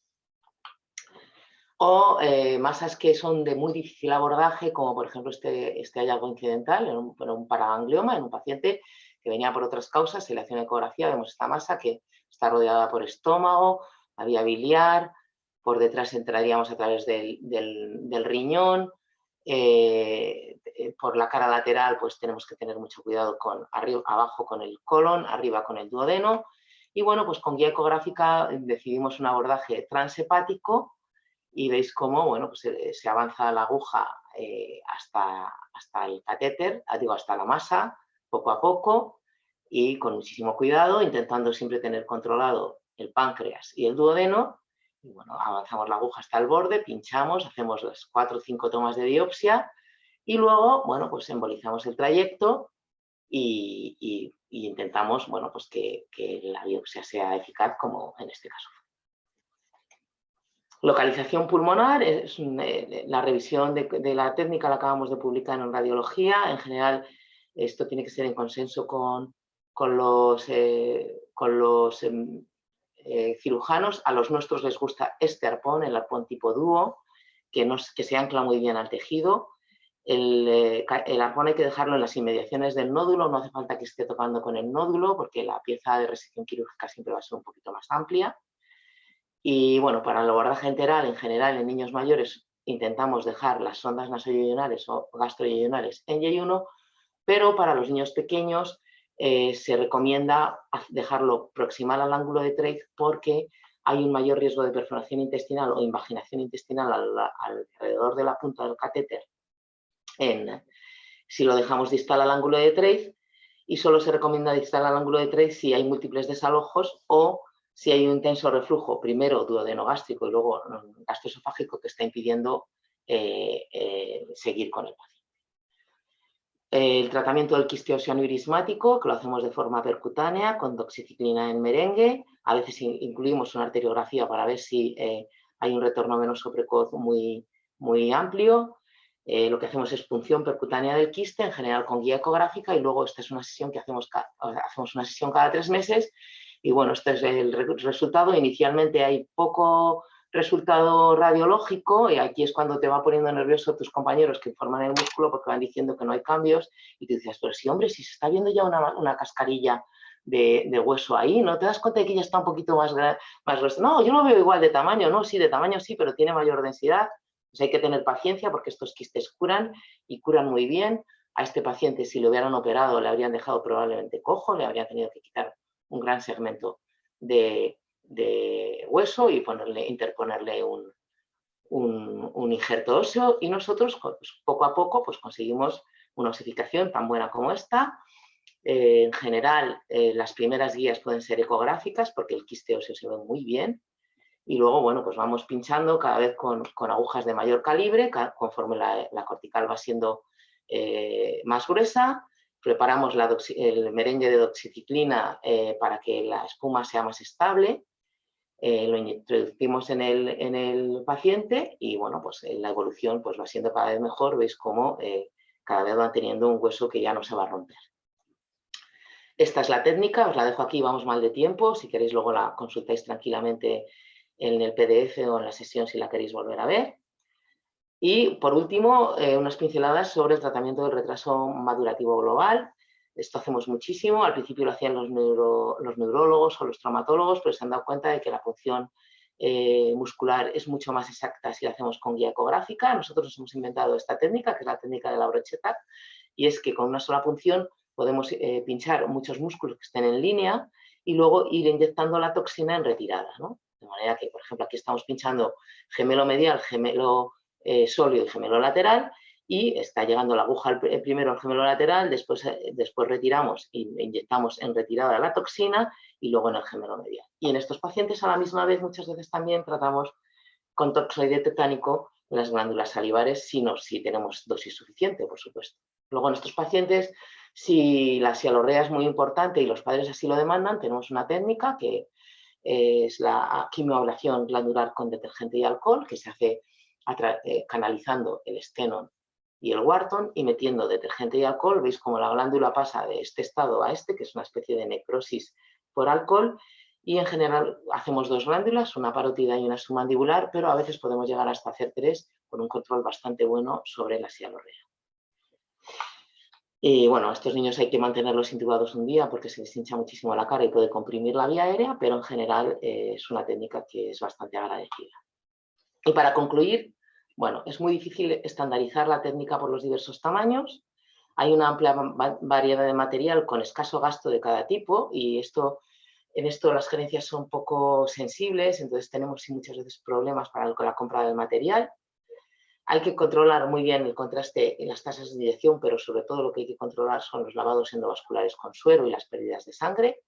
O masas que son de muy difícil abordaje, como por ejemplo este hallazgo incidental en un paraganglioma, en un paciente que venía por otras causas. Se le hace una ecografía, vemos esta masa que está rodeada por estómago, la vía biliar, por detrás entraríamos a través del riñón, por la cara lateral pues tenemos que tener mucho cuidado abajo con el colon, arriba con el duodeno, y bueno, pues con guía ecográfica decidimos un abordaje transhepático, y veis cómo, bueno, pues se avanza la aguja hasta el catéter, hasta la masa, poco a poco y con muchísimo cuidado, intentando siempre tener controlado el páncreas y el duodeno. Y bueno, avanzamos la aguja hasta el borde, pinchamos, hacemos las 4 o 5 tomas de biopsia y luego, bueno, pues embolizamos el trayecto y intentamos, bueno, pues que la biopsia sea eficaz, como en este caso. Localización pulmonar, es la revisión de la técnica la acabamos de publicar en Radiología. En general, esto tiene que ser en consenso con los cirujanos. A los nuestros les gusta este arpón, el arpón tipo dúo, que se ancla muy bien al tejido. El arpón hay que dejarlo en las inmediaciones del nódulo, no hace falta que esté tocando con el nódulo, porque la pieza de resección quirúrgica siempre va a ser un poquito más amplia. Y bueno, para el abordaje enteral, en general, en niños mayores, intentamos dejar las sondas nasoyeyunales o gastroyeyunales en Y1, pero para los niños pequeños se recomienda dejarlo proximal al ángulo de Treitz porque hay un mayor riesgo de perforación intestinal o invaginación intestinal alrededor de la punta del catéter si lo dejamos distal al ángulo de Treitz, y solo se recomienda distal al ángulo de Treitz si hay múltiples desalojos o si hay un intenso reflujo, primero duodenogástrico y luego gastroesofágico, que está impidiendo seguir con el paciente. El tratamiento del quiste óseo aneurismático, que lo hacemos de forma percutánea con doxiciclina en merengue. A veces incluimos una arteriografía para ver si hay un retorno venoso precoz muy amplio. Lo que hacemos es punción percutánea del quiste, en general con guía ecográfica, y luego esta es una sesión que hacemos una sesión cada 3 meses. Y bueno, este es el resultado. Inicialmente hay poco resultado radiológico y aquí es cuando te va poniendo nervioso tus compañeros que forman el músculo porque van diciendo que no hay cambios y tú dices, pero sí, hombre, si se está viendo ya una cascarilla de hueso ahí, ¿no te das cuenta de que ya está un poquito más grueso? No, yo lo veo igual de tamaño, no, sí, de tamaño sí, pero tiene mayor densidad. Pues hay que tener paciencia porque estos quistes curan y curan muy bien. A este paciente, si lo hubieran operado, le habrían dejado probablemente cojo, le habrían tenido que quitar un gran segmento de hueso y interponerle un injerto óseo, y nosotros pues, poco a poco pues, conseguimos una osificación tan buena como esta. En general, las primeras guías pueden ser ecográficas porque el quiste óseo se ve muy bien. Y luego, bueno, pues vamos pinchando cada vez con agujas de mayor calibre, conforme la cortical va siendo más gruesa. Preparamos el merengue de doxiciclina para que la espuma sea más estable. Lo introducimos en el paciente y, bueno, pues la evolución pues, va siendo cada vez mejor. Veis cómo cada vez van teniendo un hueso que ya no se va a romper. Esta es la técnica, os la dejo aquí, vamos mal de tiempo. Si queréis luego la consultáis tranquilamente en el PDF o en la sesión si la queréis volver a ver. Y por último, unas pinceladas sobre el tratamiento del retraso madurativo global. Esto hacemos muchísimo. Al principio lo hacían los neurólogos o los traumatólogos, pero se han dado cuenta de que la punción muscular es mucho más exacta si la hacemos con guía ecográfica. Nosotros hemos inventado esta técnica, que es la técnica de la brocheta, y es que con una sola punción podemos pinchar muchos músculos que estén en línea y luego ir inyectando la toxina en retirada, ¿no? De manera que, por ejemplo, aquí estamos pinchando gemelo medial, gemelo sólido y gemelo lateral, y está llegando la aguja primero al gemelo lateral, después retiramos e inyectamos en retirada la toxina y luego en el gemelo medial. Y en estos pacientes a la misma vez muchas veces también tratamos con toxoide tetánico en las glándulas salivares si tenemos dosis suficiente, por supuesto. Luego en estos pacientes, si la sialorrea es muy importante y los padres así lo demandan, tenemos una técnica que es la quimioablación glandular con detergente y alcohol, que se hace canalizando el Stenon y el Wharton y metiendo detergente y alcohol. Veis cómo la glándula pasa de este estado a este, que es una especie de necrosis por alcohol, y en general hacemos 2 glándulas, una parótida y una submandibular, pero a veces podemos llegar hasta hacer 3 con un control bastante bueno sobre la sialorrea. Y bueno, a estos niños hay que mantenerlos intubados un día porque se les hincha muchísimo la cara y puede comprimir la vía aérea, pero en general es una técnica que es bastante agradecida. Y para concluir, bueno, es muy difícil estandarizar la técnica por los diversos tamaños. Hay una amplia variedad de material con escaso gasto de cada tipo y en esto las gerencias son poco sensibles, entonces tenemos muchas veces problemas para la compra del material. Hay que controlar muy bien el contraste en las tasas de inyección, pero sobre todo lo que hay que controlar son los lavados endovasculares con suero y las pérdidas de sangre.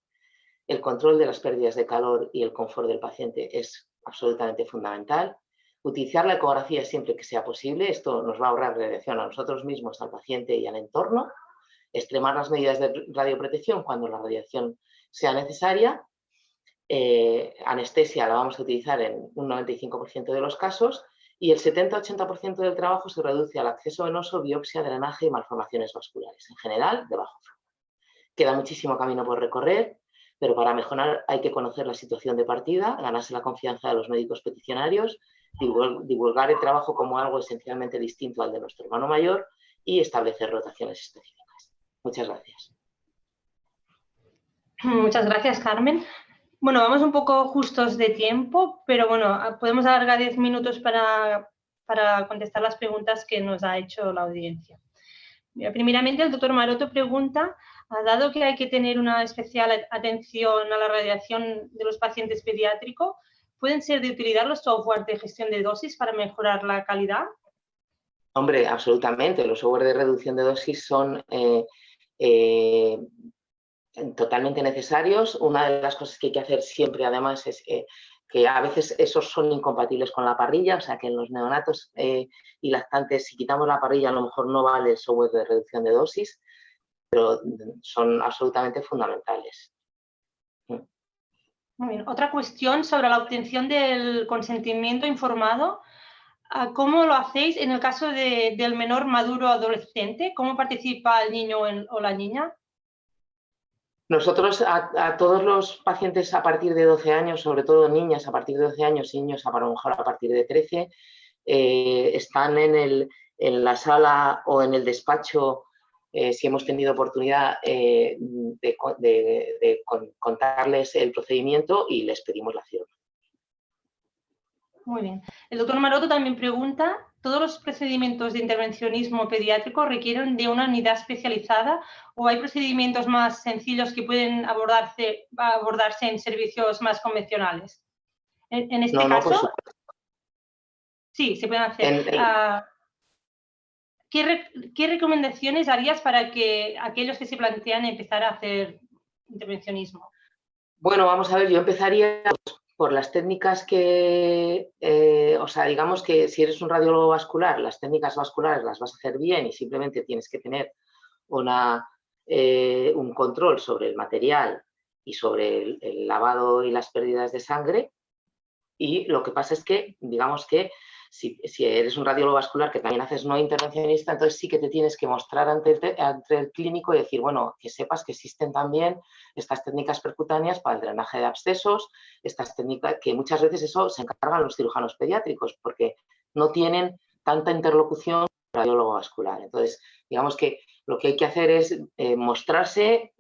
El control de las pérdidas de calor y el confort del paciente es absolutamente fundamental. Utilizar la ecografía siempre que sea posible. Esto nos va a ahorrar radiación a nosotros mismos, al paciente y al entorno. Extremar las medidas de radioprotección cuando la radiación sea necesaria. Anestesia la vamos a utilizar en un 95% de los casos. Y el 70-80% del trabajo se reduce al acceso venoso, biopsia, drenaje y malformaciones vasculares, en general de bajo flujo. Queda muchísimo camino por recorrer, pero para mejorar hay que conocer la situación de partida, ganarse la confianza de los médicos peticionarios, divulgar el trabajo como algo esencialmente distinto al de nuestro hermano mayor y establecer rotaciones específicas. Muchas gracias. Muchas gracias, Carmen. Bueno, vamos un poco justos de tiempo, pero bueno, podemos alargar 10 minutos para contestar las preguntas que nos ha hecho la audiencia. Primeramente, el doctor Maroto pregunta, dado que hay que tener una especial atención a la radiación de los pacientes pediátricos, ¿pueden ser de utilidad los software de gestión de dosis para mejorar la calidad? Hombre, absolutamente. Los software de reducción de dosis son totalmente necesarios. Una de las cosas que hay que hacer siempre, además, es que a veces esos son incompatibles con la parrilla, o sea que en los neonatos y lactantes, si quitamos la parrilla, a lo mejor no vale el software de reducción de dosis, pero son absolutamente fundamentales. Muy bien. Otra cuestión sobre la obtención del consentimiento informado. ¿Cómo lo hacéis en el caso del menor maduro adolescente? ¿Cómo participa el niño o la niña? Nosotros a todos los pacientes a partir de 12 años, sobre todo niñas a partir de 12 años y niños a lo mejor a partir de 13, están en la sala o en el despacho, si hemos tenido oportunidad de contarles el procedimiento y les pedimos la firma. Muy bien. El doctor Maroto también pregunta, ¿todos los procedimientos de intervencionismo pediátrico requieren de una unidad especializada o hay procedimientos más sencillos que pueden abordarse en servicios más convencionales? En este caso, por supuesto. Sí, se pueden hacer. ¿Qué recomendaciones harías para que aquellos que se plantean empezar a hacer intervencionismo? Bueno, vamos a ver, yo empezaría por las técnicas que, o sea, digamos que si eres un radiólogo vascular, las técnicas vasculares las vas a hacer bien y simplemente tienes que tener un control sobre el material y sobre el lavado y las pérdidas de sangre. Y lo que pasa es que, digamos que si eres un radiólogo vascular que también haces no intervencionista, entonces sí que te tienes que mostrar ante el clínico y decir, bueno, que sepas que existen también estas técnicas percutáneas para el drenaje de abscesos, estas técnicas que muchas veces eso se encargan los cirujanos pediátricos porque no tienen tanta interlocución con el radiólogo vascular. Entonces, digamos que lo que hay que hacer es mostrarse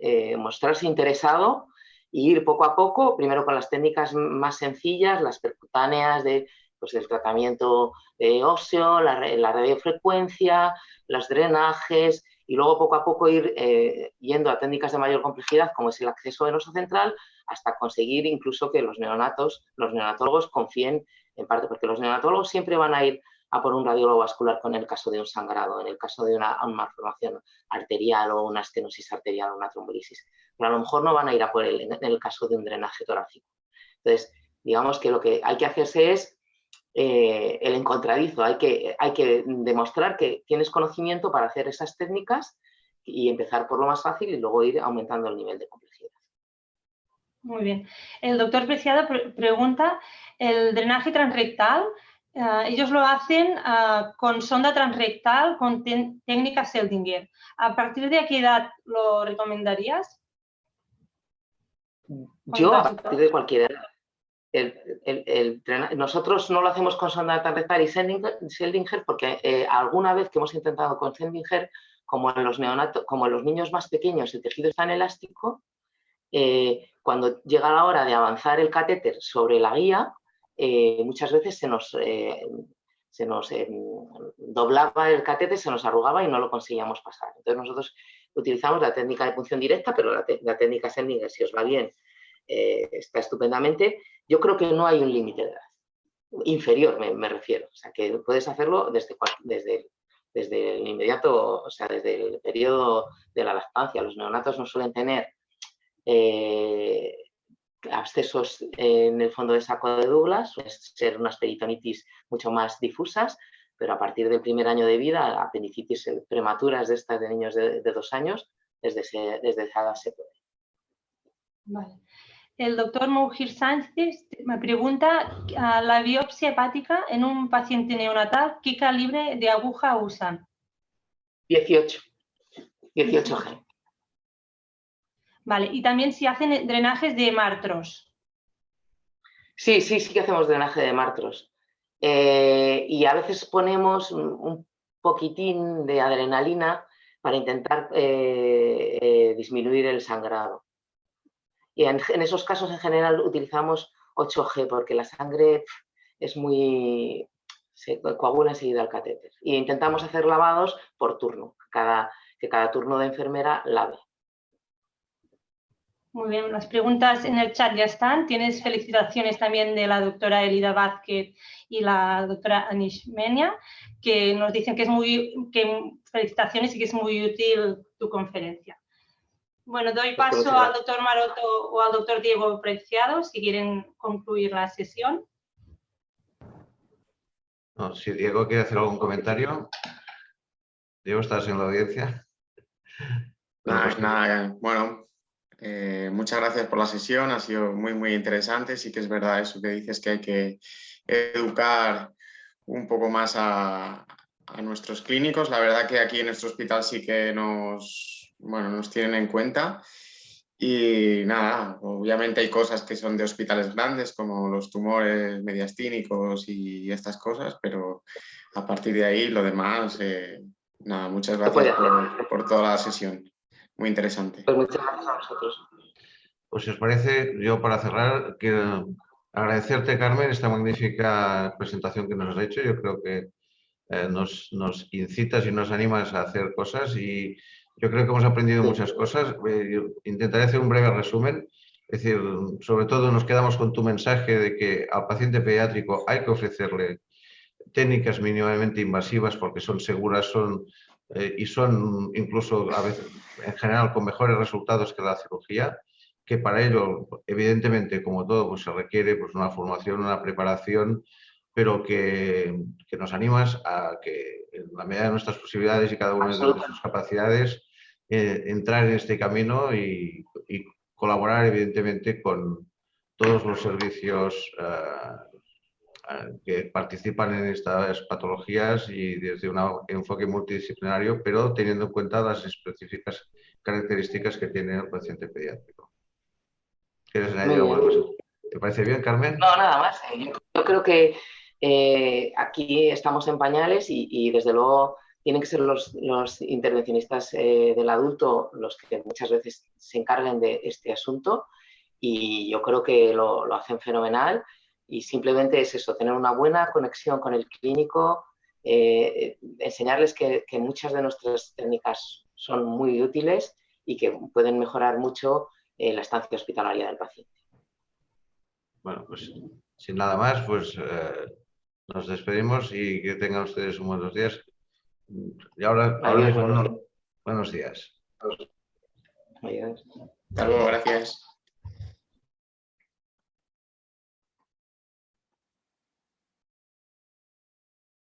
interesado e ir poco a poco, primero con las técnicas más sencillas, las percutáneas del tratamiento óseo, la radiofrecuencia, los drenajes, y luego poco a poco ir yendo a técnicas de mayor complejidad, como es el acceso venoso central, hasta conseguir incluso que los neonatólogos confíen en parte, porque los neonatólogos siempre van a ir a por un radiólogo vascular con el caso de un sangrado, en el caso de una malformación arterial o una estenosis arterial o una trombolisis. Pero a lo mejor no van a ir a por él en el caso de un drenaje torácico. Entonces, digamos que lo que hay que hacerse es el encontradizo. Hay que demostrar que tienes conocimiento para hacer esas técnicas y empezar por lo más fácil y luego ir aumentando el nivel de complejidad. Muy bien. El doctor Preciado pregunta, ¿el drenaje transrectal, ellos lo hacen con sonda transrectal con técnica Seldinger? ¿A partir de qué edad lo recomendarías? Yo a partir de cualquier edad. Nosotros no lo hacemos con sonda transrectal y Seldinger porque alguna vez que hemos intentado con Seldinger, como en los niños más pequeños el tejido es tan elástico, cuando llega la hora de avanzar el catéter sobre la guía, muchas veces se nos doblaba el catéter, se nos arrugaba y no lo conseguíamos pasar. Entonces nosotros utilizamos la técnica de punción directa, pero la técnica Seldinger, si os va bien, está estupendamente. Yo creo que no hay un límite de edad. inferior, me refiero. O sea, que puedes hacerlo desde el inmediato, o sea, desde el periodo de la lactancia. Los neonatos no suelen tener abscesos en el fondo de saco de Douglas, suelen ser unas peritonitis mucho más difusas, pero a partir del primer año de vida, apendicitis prematuras de estas de niños de 2 años, desde esa edad se puede. Vale. El doctor Moujir Sánchez me pregunta, la biopsia hepática en un paciente neonatal, ¿qué calibre de aguja usan? 18 G. Vale, y también si hacen drenajes de martros. Sí que hacemos drenaje de martros. Y a veces ponemos un poquitín de adrenalina para intentar disminuir el sangrado. Y en esos casos en general utilizamos 8G porque la sangre se coagula enseguida al catéter. Y intentamos hacer lavados por turno, que cada turno de enfermera lave. Muy bien, las preguntas en el chat ya están. Tienes felicitaciones también de la doctora Elida Vázquez y la doctora Anish Menia, que nos dicen que felicitaciones y que es muy útil tu conferencia. Bueno, doy paso al doctor Maroto o al doctor Diego Preciado, si quieren concluir la sesión. No, si Diego quiere hacer algún comentario. Diego, ¿estás en la audiencia? Nada. Bueno, muchas gracias por la sesión, ha sido muy interesante. Sí que es verdad eso que dices, que hay que educar un poco más a nuestros clínicos. La verdad que aquí en nuestro hospital sí que nos tienen en cuenta. Y nada, obviamente hay cosas que son de hospitales grandes, como los tumores mediastínicos y estas cosas, pero a partir de ahí lo demás, nada, muchas gracias por toda la sesión. Muy interesante. Pues muchas gracias a vosotros. Pues si os parece, yo para cerrar quiero agradecerte, Carmen, esta magnífica presentación que nos has hecho. Yo creo que nos incitas y nos animas a hacer cosas y yo creo que hemos aprendido muchas cosas. Intentaré hacer un breve resumen. Es decir, sobre todo nos quedamos con tu mensaje de que al paciente pediátrico hay que ofrecerle técnicas mínimamente invasivas porque son seguras y son incluso a veces en general con mejores resultados que la cirugía, que para ello evidentemente como todo pues se requiere pues una formación, una preparación, pero que nos animas a que en la medida de nuestras posibilidades y cada uno de nuestras capacidades entrar en este camino y colaborar evidentemente con todos los servicios que participan en estas patologías y desde un enfoque multidisciplinario, pero teniendo en cuenta las específicas características que tiene el paciente pediátrico. ¿Quieres añadir alguna cosa? ¿Te parece bien, Carmen? No, nada más. Yo creo que aquí estamos en pañales y desde luego tienen que ser los intervencionistas del adulto los que muchas veces se encarguen de este asunto y yo creo que lo hacen fenomenal y simplemente es eso, tener una buena conexión con el clínico, enseñarles que muchas de nuestras técnicas son muy útiles y que pueden mejorar mucho la estancia hospitalaria del paciente. Bueno, pues sin nada más, pues nos despedimos y que tengan ustedes un buenos días. Y ahora mismo, buenos días. Adiós. Hasta luego, gracias.